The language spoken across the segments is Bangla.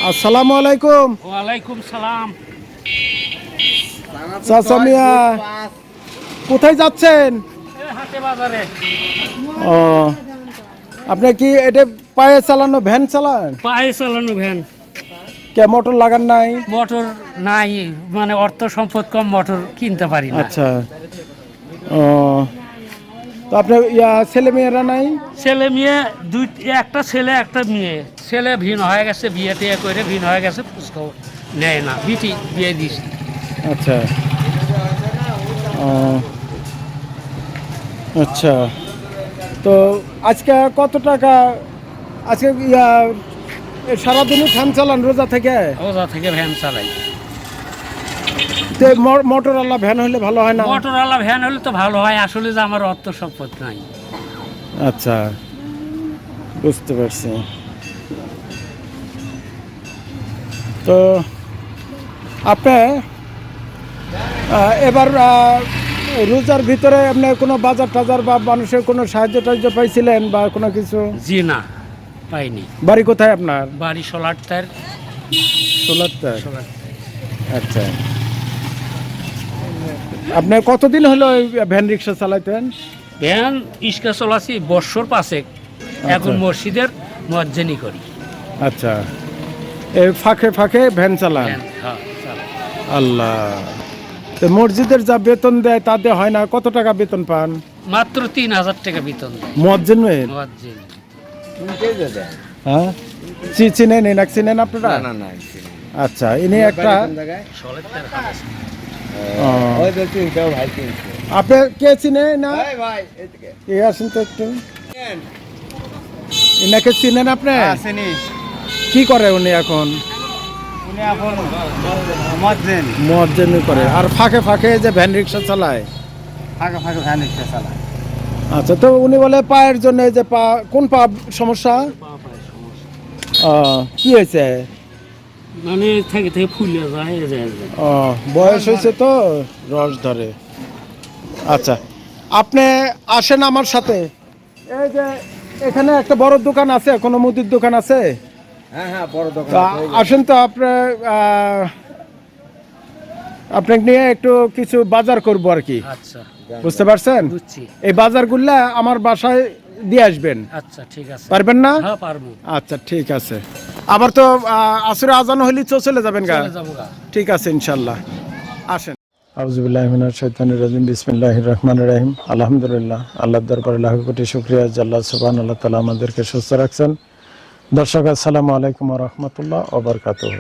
আসসালামু আলাইকুম। ওয়ালাইকুম সালাম। চাচা মিয়া কোথায় যাচ্ছেন? হাটে বাজারে। ও, আপনি কি এটা পায়ে চালানো ভ্যান চালান? পায়ে চালানো ভ্যান। কে মোটর লাগান নাই? মোটর নাই, মানে অর্থ সম্পদ কম, মোটর কিনতে পারি না। আচ্ছা। ও, তো আপনার ছেলে মেয়েরা নাই? ছেলে মেয়ে দুই, একটা ছেলে একটা মেয়ে। ছেলে ভিন হয়ে গেছে, বিয়ে টিয়ে করে ভিন হয়ে গেছে, খোঁজখবর নেয় না। বিটি বিয়ে দিছি। আচ্ছা। ও, আচ্ছা। তো আজকে কত টাকা? আজকে সারাদিনই ফ্যান চালান রোজা থেকে? ওজা থেকে ভ্যান চালাই। তো মোটরওয়ালা ভ্যান হলে ভালো হয় না? মোটরওয়ালা ভ্যান হলে তো ভালো হয়, আসলে যে আমার অর্থ সম্পদ নাই। আচ্ছা, বুঝতে পারছি। তো আপনি এবার রোজার ভিতরে আপনি কোনো বাজার টাজার বা মানুষের কোনো সাহায্য টাহায্য পাইছিলেন বা কোনো কিছু? জি না, পাইনি। বাড়ি কোথায় আপনার? বাড়ি সোলারটার। সোলারটার। আচ্ছা। আপনি কতদিন হলো ওই ভ্যান রিক্সা চালাইতেন? ভ্যান ইস্কা চলাছি বৎসর পাঁচেক। এখন মসজিদের মুয়াজ্জিনি করি। আচ্ছা, এই ফাঁকে ফাঁকে ভ্যান চালান? ভ্যান, হ্যাঁ, চালাই। আল্লাহ। তো মসজিদের যা বেতন দেয় তাতে হয় না? কত টাকা বেতন পান? মাত্র 3,000 টাকা বেতন দেয় মুয়াজ্জিনের? মুয়াজ্জিন। হ্যাঁ, চিনেন এনাক চিনেন আপনারা? আচ্ছা, ইনি একটা সলের হাট। ও, আপনি কে চিনে না? কে আসেন তো একটু, এনাকে চিনেন আপনি? কি করে উনি এখন? মুয়াজ্জিনি করে। আর ফাঁকে ফাঁকে যে ভ্যান রিক্সা চালায়? আচ্ছা, তো উনি বলে পায়ের জন্য, এই যে পা, কোন পা সমস্যা? কি হয়েছে? মানে থেকে থেকে ফুলে যায়, এই যায়। ও, বয়স হয়েছে তো, রস ধরে। আচ্ছা, আপনি আসেন আমার সাথে। এই যে এখানে একটা বড় দোকান আছে, কোনো মুদির দোকান আছে? হ্যাঁ, বড় দোকান তা আসেন তো আপনাকে নিয়ে একটু কিছু বাজার করবো আর কি। আচ্ছা, বুঝতে পারছেন? বুঝছি। এই বাজারগুলা আমার বাসায় দিয়ে আসবেন। আচ্ছা, ঠিক আছে। পারবেন না? হ্যাঁ, পারবো। আচ্ছা, ঠিক আছে। আবার তো আসরে আজান হইলে চলে যাবেন গা? চলে যাবো গা। ঠিক আছে, ইনশাল্লাহ। আসেন। আউযুবিল্লাহি মিনাশ শাইতানির রাজিম। বিসমিল্লাহির রহমানির রহিম। আলহামদুলিল্লাহ, আল্লাহর দরবারে লাখ কোটি শুকরিয়া যে আল্লাহ সুবহানাহু তাআলা আমাদেরকে সুস্থ রাখছেন। দর্শক, আসসালামু আলাইকুম ওয়া রাহমাতুল্লাহ ওয়া বারাকাতুহু।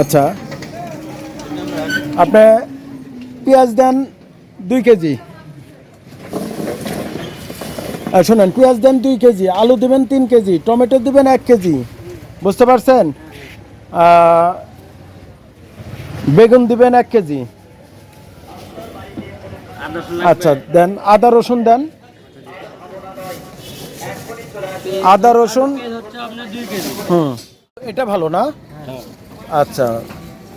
আচ্ছা, আপনি পেঁয়াজ দেন 2 কেজি। শোনেন, পেঁয়াজ দেন 2 কেজি, আলু দিবেন 3 কেজি, টমেটো দিবেন 1 কেজি। বুঝতে পারছেন? বেগুন দিবেন 1 কেজি। আচ্ছা, দেন আদা রসুন দেন। আদা রসুন, এটা ভালো না? আচ্ছা,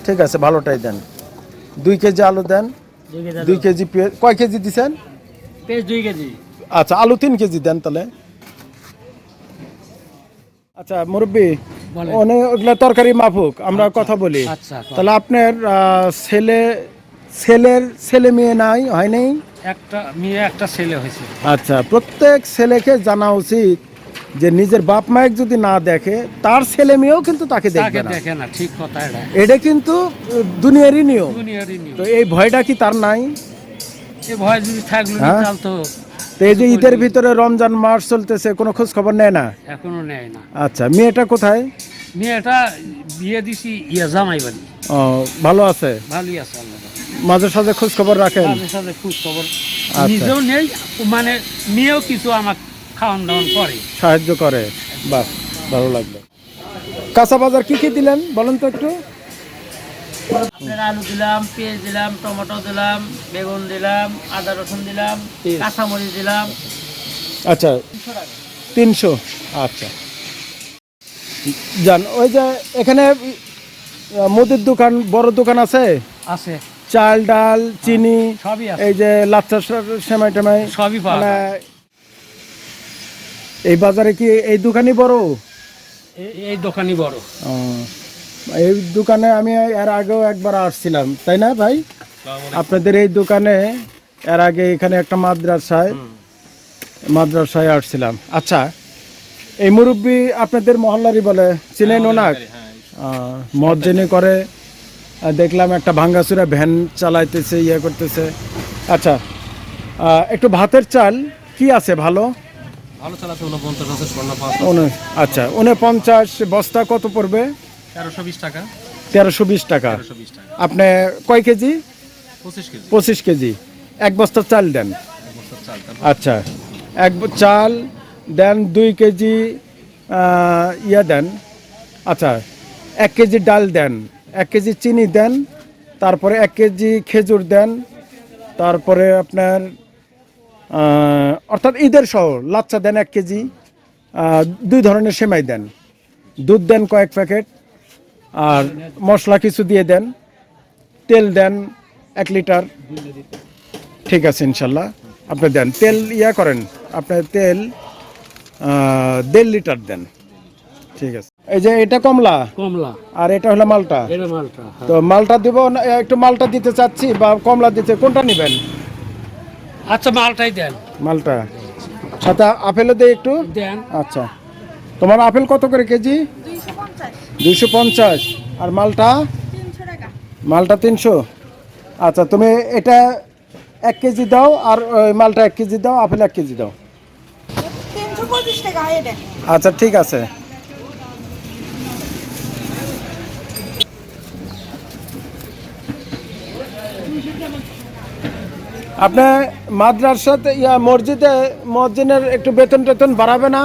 ঠিক আছে, ভালোটাই দেন। 2 কেজি আলু দেন, 2 কেজি পেঁয়াজ। কয় কেজি দিছেন? পেঁয়াজ 2 কেজি। আচ্ছা, আলু 3 কেজি দেন তাহলে। আচ্ছা মুরব্বী, অনেক ওগুলা তরকারি মাফুক, আমরা কথা বলি। আচ্ছা, তাহলে আপনার ছেলের ছেলে মেয়ে নাই, হয় নাই? একটা মেয়ে একটা ছেলে হয়েছে। আচ্ছা, প্রত্যেক ছেলেকে জানা উচিত যে নিজের বাপ মায়ের যদি না দেখে, তার ছেলে মেয়েও কিন্তু তাকে দেখবে না। দেখে না, ঠিক কথা। এটা কিন্তু দুনিয়ারই নিয়ম। দুনিয়ারই নিয়ম। তো এই ভয়টা কি তার নাই? এই ভয় যদি থাকলো হ্যাঁ? তো তো এই যে ঈদের ভিতরে রমজান মাস চলতেছে, কোনো খোঁজ খবর নেয় না? এখনো নেয় না। আচ্ছা, মেয়েটা কোথায়? মেয়েটা বিয়ে দিছি জামাই বাড়ি। ও, ভালো আছে? ভালোই আছে, আল্লাহ। মাঝে সাঝে খোঁজ খবর রাখেন? মাঝে সাঝে খোঁজ খবর আচ্ছা। নিজেও নেই, মানে মেয়েও কিছু আমাকে খাওয়ান দাওয়ান করে, সাহায্য করে। বাহ, ভালো লাগলো। কাঁচা বাজার কি কি দিলেন বলেন তো একটু? আলু দিলাম, পেঁয়াজ দিলাম, টমেটো দিলাম, বেগুন দিলাম, আদা রসুন দিলাম, কাঁচামরিচ দিলাম। আচ্ছা, 300। আচ্ছা, যান। ওই যে এখানে মুদির দোকান, বড় দোকান আছে? আছে। চাল ডাল চিনি সবই আছে। এই যে লাচ্চা সেমাই টেমাই সবই পাওয়া মানে যায়। এই বাজারে কি এই দোকানই বড়? এই দোকানই বড়। ও, এই দোকানে আমি এর আগেও একবার আসছিলাম, তাই না ভাই? আপনাদের এই দোকানে এর আগে এখানে একটা মাদ্রাসায় আসছিলাম। আচ্ছা, এই মুরব্বি আপনাদের মহল্লারই বলে, চিনেন ওনাক? মজ্জিনি করে, দেখলাম একটা ভাঙ্গাচুরা ভ্যান চালাইতেছে, ইয়ে করতেছে। আচ্ছা, একটু ভাতের চাল কি আছে ভালো? ভালো চালাতে 49 আছে, স্বর্ণ 5 আচ্ছা, 49 বস্তা কত পড়বে? 1320 টাকা। 1320 টাকা। 1320 টাকা। আপনি কয় কেজি? 25 কেজি। 25 কেজি। এক বস্তা চাল দেন। এক বস্তা চাল। আচ্ছা, চাল দেন, 2 কেজি ইয়া দেন। আচ্ছা, 1 কেজি ডাল দেন, 1 কেজি চিনি দেন, তারপরে 1 কেজি খেজুর দেন, তারপরে আপনার অর্থাৎ ঈদের সহ লাচ্চা দেন 1 কেজি, 2 ধরনের সেমাই দেন, দুধ দেন কয়েক প্যাকেট, আর মশলা কিছু দিয়ে দেন, তেল দেন 1 লিটার। ঠিক আছে, ইনশাল্লাহ আপনি দেন। তেল ইয়া করেন, আপনার তেল 1.5 লিটার দেন। ঠিক আছে। এই যে এটা কমলা কমলা আর এটা হলো মালটা। এটা মালটা, হ্যাঁ। তো মালটা দিব না, একটু মালটা দিতে চাচ্ছি বা কমলা দিতে, কোনটা নেবেন? আচ্ছা, মালটাই দেন। মালটা সাথে আপেলও দেয় একটু। দেন। আচ্ছা, তোমার আপেল কত করে কেজি? 250। আর মালটা? 300 টাকা। মালটা 300। আচ্ছা, তুমি এটা 1 কেজি দাও, আর ওই মালটা 1 কেজি দাও, আপেল 1 কেজি দাও। 325 টাকা এটা। আচ্ছা, ঠিক আছে। আপনি মাদ্রাসাতে মসজিদে মসজিদের একটু বেতন টেতন বাড়াবে না?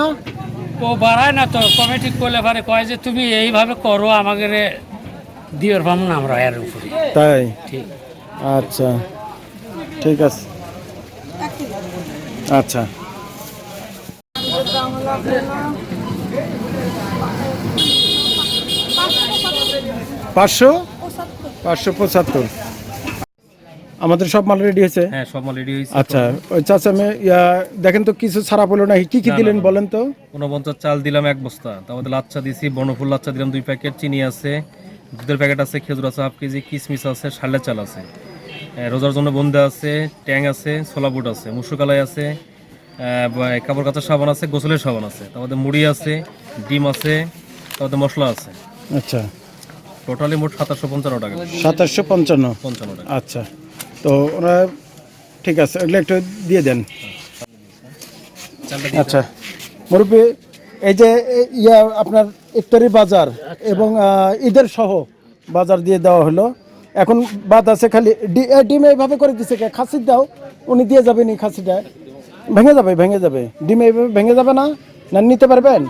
ও বাড়ায় না তো, কমিটি করলে পারে কয় যে তুমি এইভাবে করো, আমাকে দিওর পাম না আমরা এর উপরে। তাই? ঠিক। আচ্ছা, ঠিক আছে। আচ্ছা, 575। আমাদের সব মাল রেডি হয়েছে? হ্যাঁ, সব মাল রেডি হয়েছে। আচ্ছা, ওই চাচা দেখেন তো কিছু ছাড়া বলো না, কি কি দিলেন বলেন তো? 49 চাল দিলাম 1 বস্তা, তারপরে লাচ্চা দিছি, বনফুল লাচ্চা দিলাম 2 প্যাকেট, চিনি আছে, দুধের প্যাকেট আছে, খেজুর আছে 1/2 কেজি, কিশমিশ আছে, শালের চাল আছে, রোজার জন্য বন্দা আছে, ট্যাং আছে, ছোলা বুট আছে, মুসুর কালাই আছে, কাপড় কাচার সাবান আছে, গোসলের সাবান আছে, তারপরে মুড়ি আছে, ডিম আছে, তারপরে মশলা আছে। আচ্ছা, টোটালি মোট 2755 টাকা। 2755 টাকা। আচ্ছা, তো ওরা ঠিক আছে, এগুলো একটু দিয়ে দেন। চালটা দিয়ে আচ্ছা মুরব্বী, এই যে আপনার ইফতারি বাজার এবং ঈদের সহ বাজার দিয়ে দেওয়া হলো, এখন বাদ আছে খালি ডিম। এইভাবে করে দিছে কে? খাসি দাও, উনি দিয়ে যাবেন। এই খাসিটা ভেঙে যাবে। ডিম এইভাবে ভেঙে যাবে না? না নিতে পারবেন?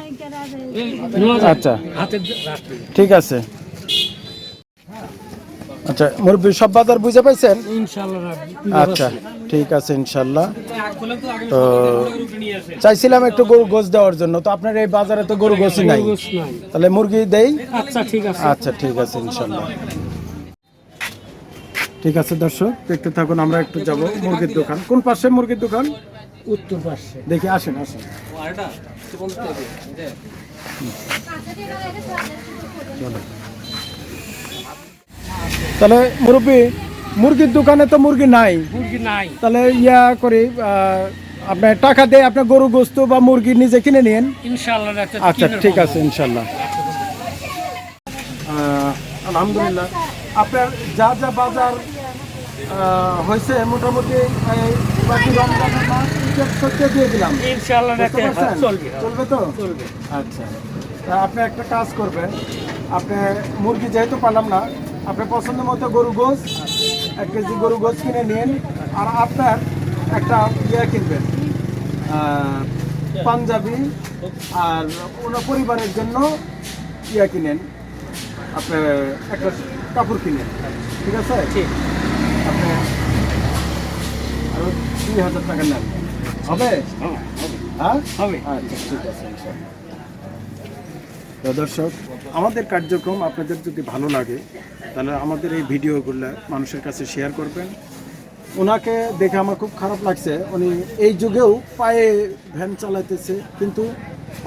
আচ্ছা, হাতে রাখতে। ঠিক আছে। আচ্ছা মুরব্বী, সব বাজার বুঝে পাইছেন? ইনশাআল্লাহ রাখবি। আচ্ছা, ঠিক আছে, ইনশাল্লাহ। তো চাইছিলাম একটু গরু গোশ দেওয়ার জন্য, তো আপনার এই বাজারে তো গরু গোশই নাই, গোশ নাই। তাহলে মুরগি দেই। আচ্ছা, ঠিক আছে। আচ্ছা, ঠিক আছে, ইনশাল্লাহ। ঠিক আছে দর্শক, দেখতে থাকুন। আমরা একটু যাব মুরগির দোকান। কোন পাশে মুরগির দোকান? উত্তর পাশে। দেখি, আসেন আসেন। চলো। তাহলে মুরব্বী, মুরগির দোকানে তো মুরগি নাই, মুরগি নাই। তাহলে করি, আপনার টাকা দিয়ে আপনার গরু গোস্ত বা মুরগি নিজে কিনে নিন। ইনশাআল্লাহ রাখতে। আচ্ছা, ঠিক আছে, ইনশাল্লাহ। আলহামদুলিল্লাহ, আপনার যা যা বাজার হয়েছে মোটামুটি বাকি রমজানের মাস সত্যি দিয়ে দিলাম। ইনশাআল্লাহ রাখতে চলবে। চলবে তো? চলবে। আচ্ছা, তা আপনি একটা কাজ করবেন, আপনি মুরগি যেহেতু পালাম না, আপনি পছন্দ মতো গরু গোশ 1 কেজি গরু গোশ কিনে নিন। আর আপনার একটা কিনবেন, পাঞ্জাবি, আর ওনার পরিবারের জন্য কিনেন, আপনি একটা কাপড় কিনেন। ঠিক আছে? ঠিক। আপনি আরো 2000 টাকা নেন, হবে? হ্যাঁ, হবে। আচ্ছা, ঠিক আছে, ইনশাআল্লাহ। তো দর্শক, আমাদের কার্যক্রম আপনাদের যদি ভালো লাগে তাহলে আমাদের এই ভিডিওগুলো মানুষের কাছে শেয়ার করবেন। ওনাকে দেখে আমার খুব খারাপ লাগছে, উনি এই যুগেও পায়ে ভ্যান চালাইতেছে, কিন্তু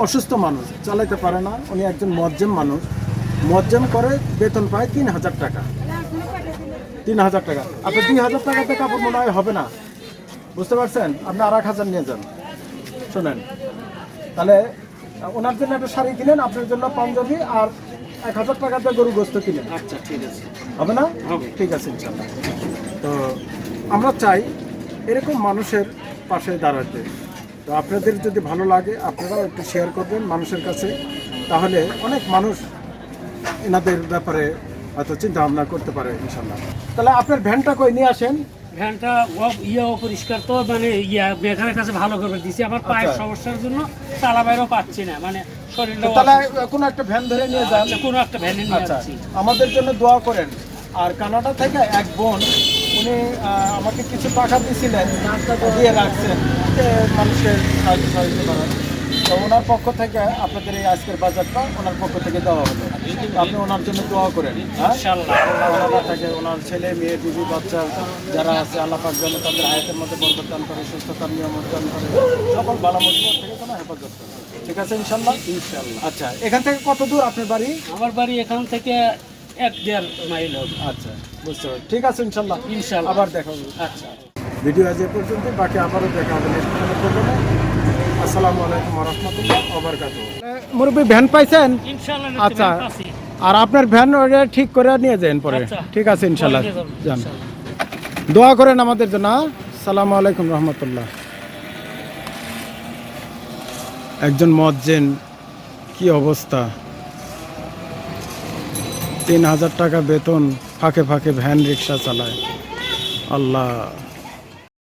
অসুস্থ মানুষ, চালাইতে পারে না। উনি একজন মজ্জেম মানুষ, মজ্জেম করে, বেতন পায় 3,000 টাকা। 3,000 টাকা, আপনি 2,000 টাকাতে কাপড় মনে হয় হবে না, বুঝতে পারছেন? আপনি 1,000 নিয়ে যান। শোনেন, তাহলে ওনার জন্য একটা শাড়ি কিনেন, আপনার জন্য পাঞ্জাবি, আর 1,000 টাকাতে গরু গোস্ত কিনেন। আচ্ছা ঠিক আছে, হবে না? হবে। ঠিক আছে ইনশাল্লাহ। তো আমরা চাই এরকম মানুষের পাশে দাঁড়াতে। তো আপনাদের যদি ভালো লাগে আপনারাও একটু শেয়ার করবেন মানুষের কাছে, তাহলে অনেক মানুষ এনাদের ব্যাপারে হয়তো চিন্তা ভাবনা করতে পারে ইনশাল্লাহ। তাহলে আপনার ভ্যানটা কই নিয়ে আসেন। ভ্যানটা অপরিষ্কার তো, মানে মেঘানের কাছে ভালো করে দিছি। আমার পায়ের আচ্ছা। সমস্যার জন্য চালাবাইরও পাচ্ছি না, মানে শরীরটা তাহলে কোনো একটা ভ্যান ধরে নিয়ে যান। কোনো একটা ভ্যানে নিয়ে আচ্ছা, যাচ্ছি। আমাদের জন্য দোয়া করেন। আর কানাডা থেকে এক বোন, উনি আমাকে কিছু টাকা দিয়েছিলেন, দিয়ে রাখছেন মানুষের সাহায্য সহযোগিতা করার। তো ওনার পক্ষ থেকে আপনাদের এই আজকের বাজারটা ওনার পক্ষ থেকে দেওয়া হলো। তো আপনি ওনার জন্য দোয়া করেন। হ্যাঁ, ইনশাআল্লাহ। কানাডা থেকে ওনার ছেলে মেয়ে বিবি বাচ্চা যারা আছে, আল্লাহ পাক যেন তাদের আয়াতের মধ্যে বরকত দান করে, সুস্থতার নিয়ামত দান করে, সকল বালা মুসিবত থেকে যেন হেফাজত করে। ঠিক আছে ইনশাল্লাহ। ইনশাআল্লাহ। আচ্ছা, এখান থেকে কত দূর আপনার বাড়ি? আমার বাড়ি এখান থেকে 1-1.5 মাইল হবে। আচ্ছা, বুঝতে পারছি। ঠিক আছে ইনশাল্লাহ, ইনশাআল্লাহ। আবার দেখা হবে। আচ্ছা। ভিডিও আজ এ পর্যন্ত, বাকি আবারও দেখা হবে নেক্সট কোনো প্রোগ্রামে। আসসালামু আলাইকুম ওয়া রাহমাতুল্লাহি ওয়া বারাকাতুহু। মুরব্বি ভ্যান পাইছেন? ইনশাআল্লাহ। আচ্ছা, আর আপনার ভ্যান ওটা ঠিক করে নিয়ে যান পরে। আচ্ছা। ঠিক আছে ইনশাল্লাহ, পরে নিয়ে যাবো, যান। ইনশাআল্লাহ। দোয়া করেন আমাদের জন্য। আসসালামু আলাইকুম রহমতুল্লাহ। একজন মজ্জেন, কি অবস্থা! 3,000 টাকা বেতন, ফাঁকে ফাঁকে ভ্যান রিক্সা চালায়। আল্লাহ।